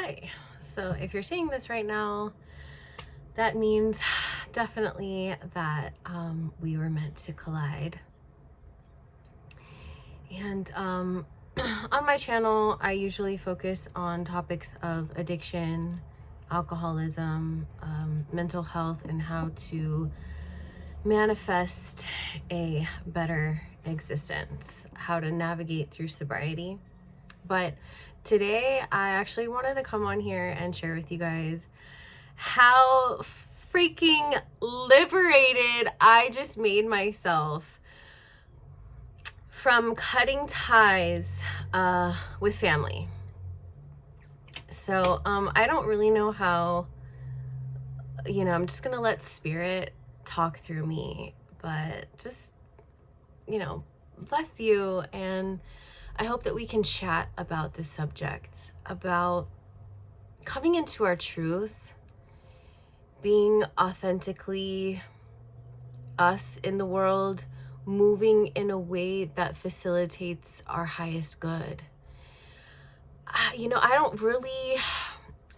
Hi. So if you're seeing this right now, that means definitely that we were meant to collide. And on my channel, I usually focus on topics of addiction, alcoholism, mental health, and how to manifest a better existence, how to navigate through sobriety. But today, I actually wanted to come on here and share with you guys how freaking liberated I just made myself from cutting ties with family. So I don't really know how, I'm just gonna let spirit talk through me, but just, bless you. And I hope that we can chat about this subject, about coming into our truth, being authentically us in the world, moving in a way that facilitates our highest good. I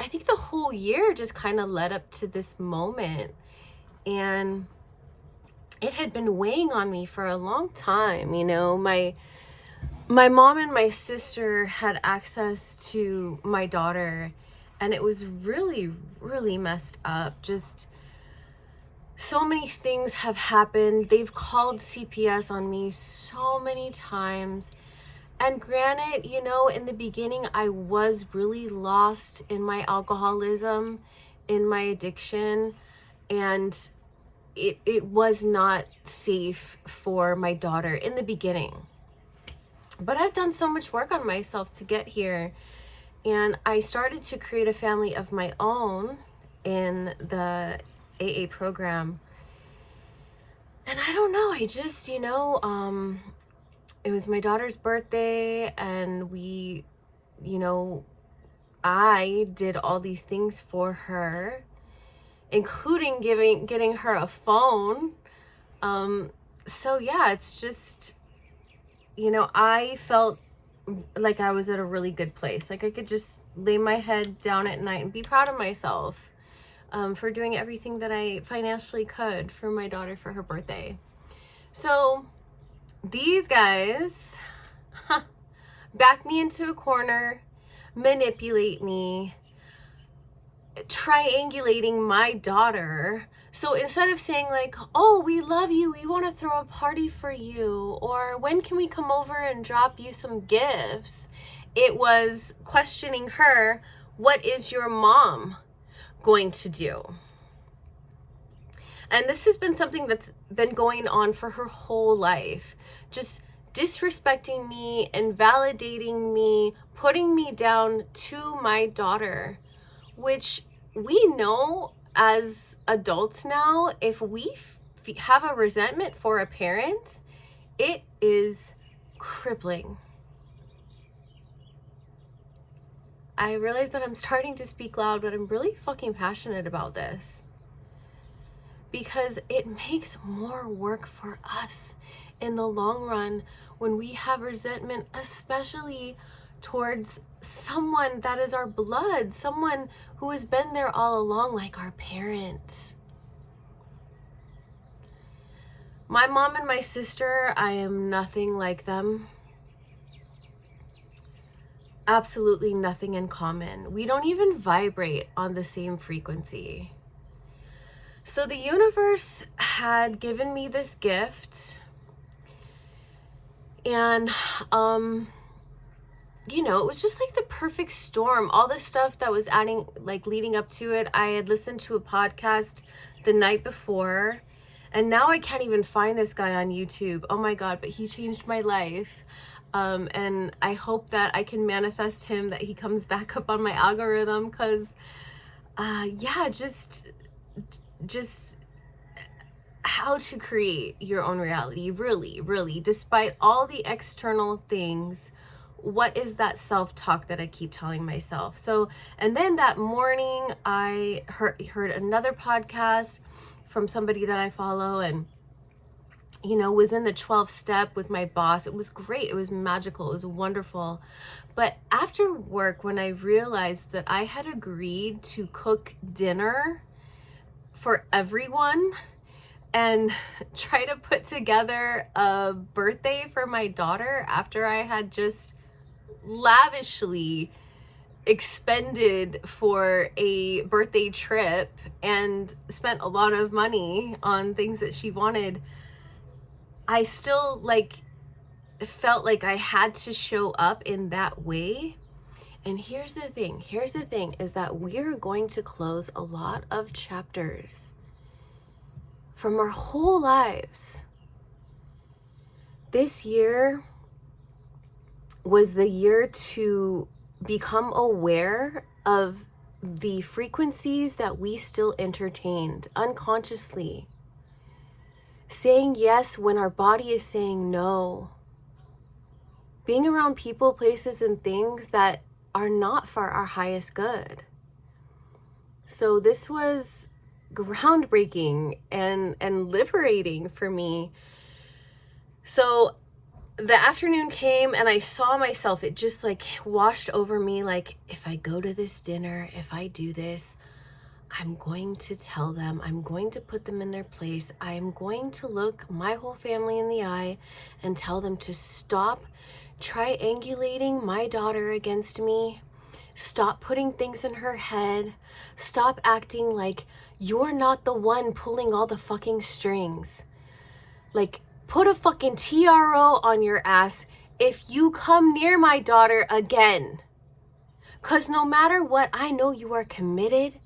think the whole year just kind of led up to this moment, and it had been weighing on me for a long time. My mom and my sister had access to my daughter, and it was really, really messed up. Just so many things have happened. They've called CPS on me so many times. And granted, in the beginning, I was really lost in my alcoholism, in my addiction, and it was not safe for my daughter in the beginning. But I've done so much work on myself to get here, and I started to create a family of my own in the AA program. And I don't know, I just, it was my daughter's birthday, and I did all these things for her, including getting her a phone. So yeah, it's just, I felt like I was at a really good place. Like I could just lay my head down at night and be proud of myself for doing everything that I financially could for my daughter for her birthday. So these guys back me into a corner, manipulate me, triangulating my daughter. So instead of saying like, oh, we love you, we want to throw a party for you, or when can we come over and drop you some gifts, it was questioning her, what is your mom going to do? And this has been something that's been going on for her whole life. Just disrespecting me, invalidating me, putting me down to my daughter, which we know as adults now, if we have a resentment for a parent, it is crippling. I realize that I'm starting to speak loud, but I'm really fucking passionate about this, because it makes more work for us in the long run when we have resentment, especially towards someone that is our blood, someone who has been there all along, like our parent. My mom and my sister, I am nothing like them. Absolutely nothing in common. We don't even vibrate on the same frequency. So the universe had given me this gift, and it was just like the perfect storm. All the stuff that was leading up to it, I had listened to a podcast the night before, and now I can't even find this guy on YouTube. Oh my God, but he changed my life. And I hope that I can manifest him, that he comes back up on my algorithm, because just how to create your own reality, really, really, despite all the external things. What is that self-talk that I keep telling myself? So, and then that morning I heard another podcast from somebody that I follow, and you know, was in the 12th step with my boss. It was great. It was magical. It was wonderful. But after work, when I realized that I had agreed to cook dinner for everyone and try to put together a birthday for my daughter after I had just lavishly expended for a birthday trip and spent a lot of money on things that she wanted, I still like felt like I had to show up in that way. And here's the thing is that we're going to close a lot of chapters from our whole lives. This year was the year to become aware of the frequencies that we still entertained unconsciously. Saying yes when our body is saying no. Being around people, places, and things that are not for our highest good. So this was groundbreaking and liberating for me. So the afternoon came and I saw myself, it just like washed over me, like, if I go to this dinner, if I do this, I'm going to tell them, I'm going to put them in their place. I'm going to look my whole family in the eye and tell them to stop triangulating my daughter against me. Stop putting things in her head. Stop acting like you're not the one pulling all the fucking strings. Like, put a fucking TRO on your ass if you come near my daughter again. 'Cause no matter what, I know you are committed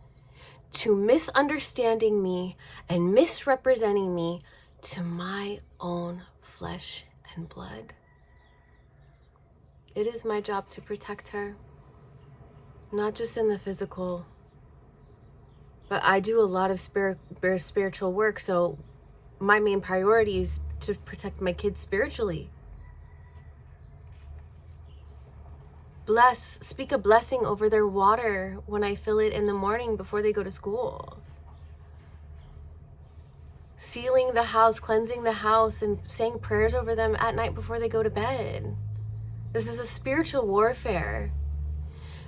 to misunderstanding me and misrepresenting me to my own flesh and blood. It is my job to protect her, not just in the physical, but I do a lot of spiritual work, so my main priority is to protect my kids spiritually. Speak a blessing over their water when I fill it in the morning before they go to school. Sealing the house, cleansing the house, and saying prayers over them at night before they go to bed. This is a spiritual warfare.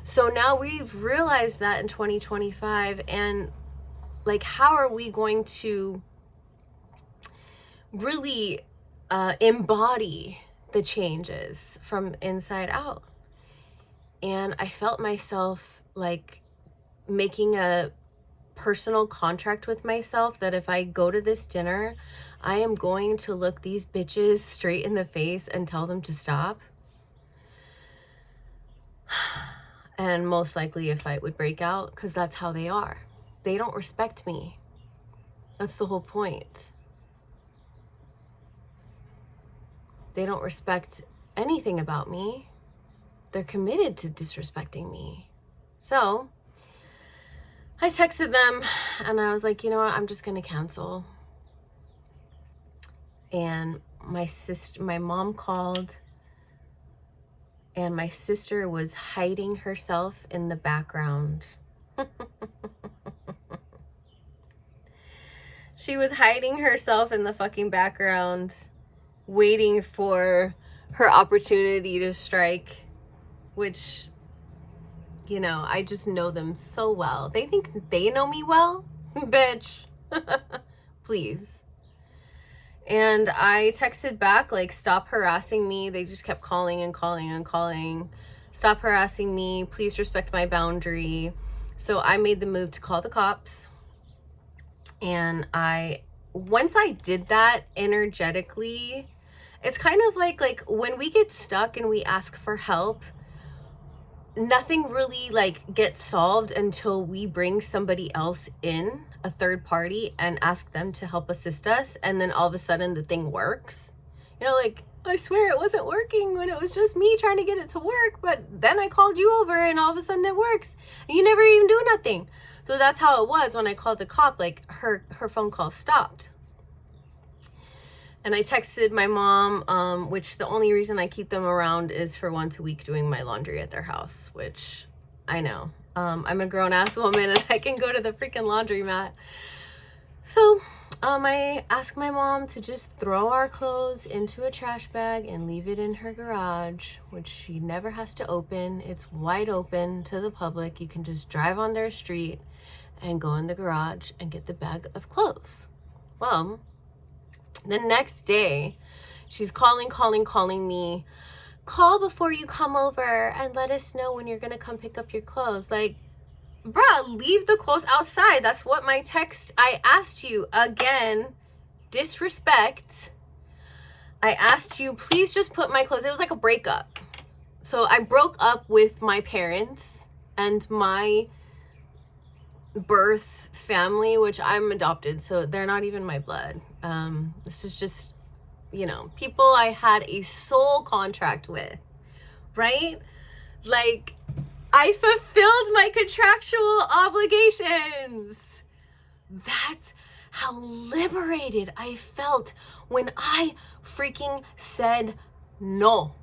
So now we've realized that in 2025, and like, how are we going to really embody the changes from inside out? And I felt myself like making a personal contract with myself that if I go to this dinner, I am going to look these bitches straight in the face and tell them to stop. And most likely a fight would break out, because that's how they are. They don't respect me. That's the whole point. They don't respect anything about me. They're committed to disrespecting me. So I texted them and I was like, you know what, I'm just gonna cancel. And my mom called, and my sister was hiding herself in the background. She was hiding herself in the fucking background, waiting for her opportunity to strike, which, you know, I just know them so well. They think they know me well? Bitch. Please. And I texted back, like, stop harassing me. They just kept calling and calling and calling. Stop harassing me. Please respect my boundary. So I made the move to call the cops. And once I did that energetically, it's kind of like when we get stuck and we ask for help, nothing really like gets solved until we bring somebody else in, a third party, and ask them to help assist us. And then all of a sudden the thing works. You know, like, I swear it wasn't working when it was just me trying to get it to work, but then I called you over and all of a sudden it works. And you never even do nothing. So that's how it was when I called the cop. Like, her phone call stopped. And I texted my mom, which the only reason I keep them around is for once a week doing my laundry at their house, which I know. I'm a grown-ass woman and I can go to the freaking laundromat. So I asked my mom to just throw our clothes into a trash bag and leave it in her garage, which she never has to open. It's wide open to the public. You can just drive on their street and go in the garage and get the bag of clothes. Well, the next day, she's calling me. Call before you come over and let us know when you're gonna come pick up your clothes. Like, bruh, leave the clothes outside. That's what my text, I asked you again, disrespect. I asked you, please just put my clothes. It was like a breakup. So I broke up with my parents and my birth family, which I'm adopted, so they're not even my blood. This is just, you know, people I had a soul contract with, right? Like, I fulfilled my contractual obligations. That's how liberated I felt when I freaking said no.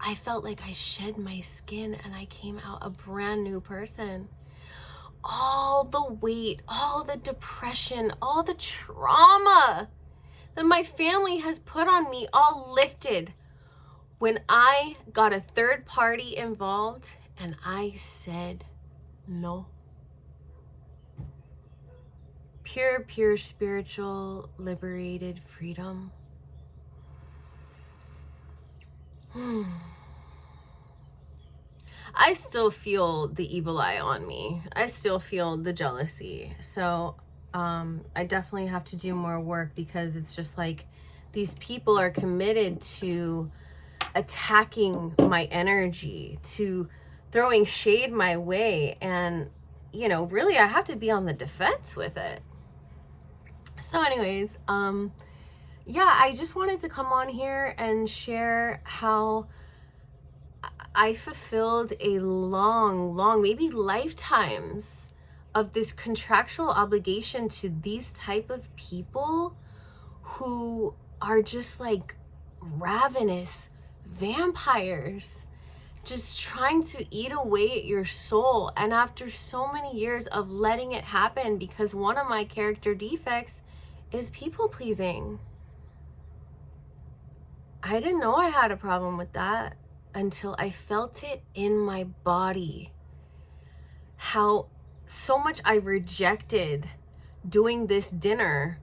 I felt like I shed my skin and I came out a brand new person. All the weight, all the depression, all the trauma that my family has put on me, all lifted when I got a third party involved and I said no. Pure spiritual liberated freedom. I still feel the evil eye on me. I still feel the jealousy. So I definitely have to do more work, because it's just like these people are committed to attacking my energy, to throwing shade my way. And, you know, really I have to be on the defense with it. So anyways, yeah, I just wanted to come on here and share how I fulfilled a long, maybe lifetimes of this contractual obligation to these type of people who are just like ravenous vampires, just trying to eat away at your soul. And after so many years of letting it happen, because one of my character defects is people pleasing. I didn't know I had a problem with that until I felt it in my body. How so much I rejected doing this dinner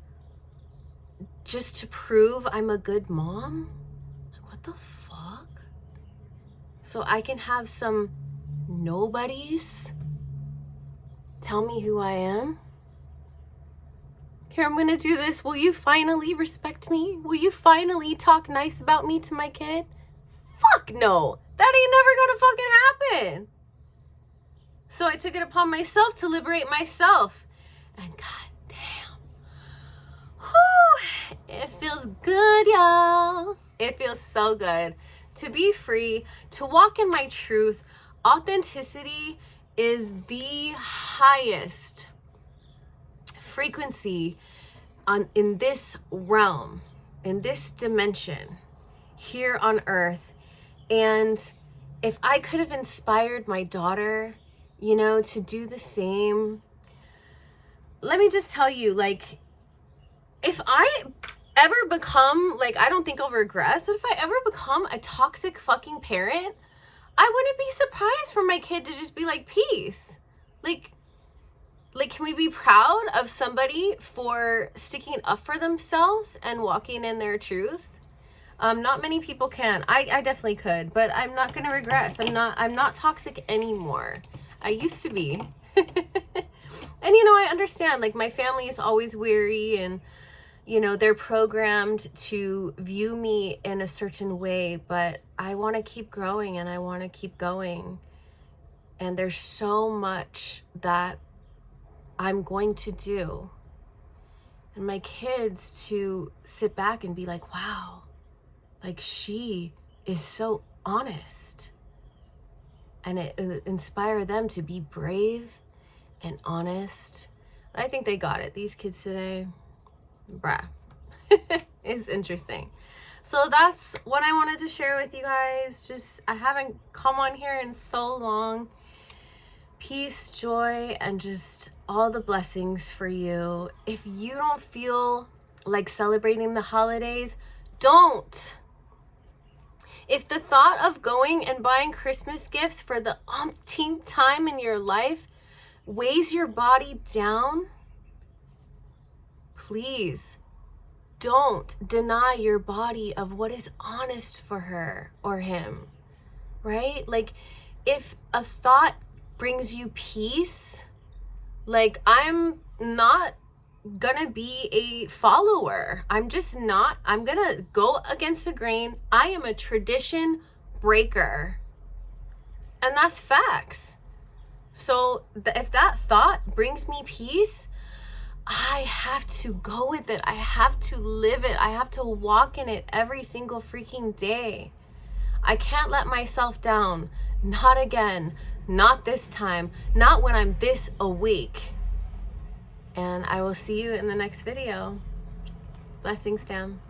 just to prove I'm a good mom. Like, what the fuck? So I can have some nobodies tell me who I am? Here, I'm gonna do this. Will you finally respect me? Will you finally talk nice about me to my kid? Fuck no. That ain't never gonna fucking happen. So I took it upon myself to liberate myself. And goddamn, whew, it feels good, y'all. It feels so good to be free, to walk in my truth. Authenticity is the highest frequency in this realm, in this dimension, here on earth. And if I could have inspired my daughter, you know, to do the same, let me just tell you, like, if I ever become, like, I don't think I'll regress, but if I ever become a toxic fucking parent, I wouldn't be surprised for my kid to just be like, peace. Like, can we be proud of somebody for sticking up for themselves and walking in their truth? Not many people can. I definitely could, but I'm not gonna regress. I'm not toxic anymore. I used to be. And you know, I understand, like, my family is always weary, and you know, they're programmed to view me in a certain way, but I want to keep growing and I want to keep going. And there's so much that I'm going to do. And my kids to sit back and be like, wow, like, she is so honest. And it inspire them to be brave and honest. I think they got it. These kids today, bruh, it's interesting. So that's what I wanted to share with you guys. Just, I haven't come on here in so long peace, joy, and just all the blessings for you. If you don't feel like celebrating the holidays, don't. If the thought of going and buying Christmas gifts for the umpteenth time in your life weighs your body down, please don't deny your body of what is honest for her or him, right? Like, if a thought brings you peace, like, I'm not gonna be a follower. I'm just not. I'm gonna go against the grain. I am a tradition breaker. And that's facts. So if that thought brings me peace, I have to go with it. I have to live it. I have to walk in it every single freaking day. I can't let myself down. Not again. Not this time. Not when I'm this awake. And I will see you in the next video. Blessings, fam.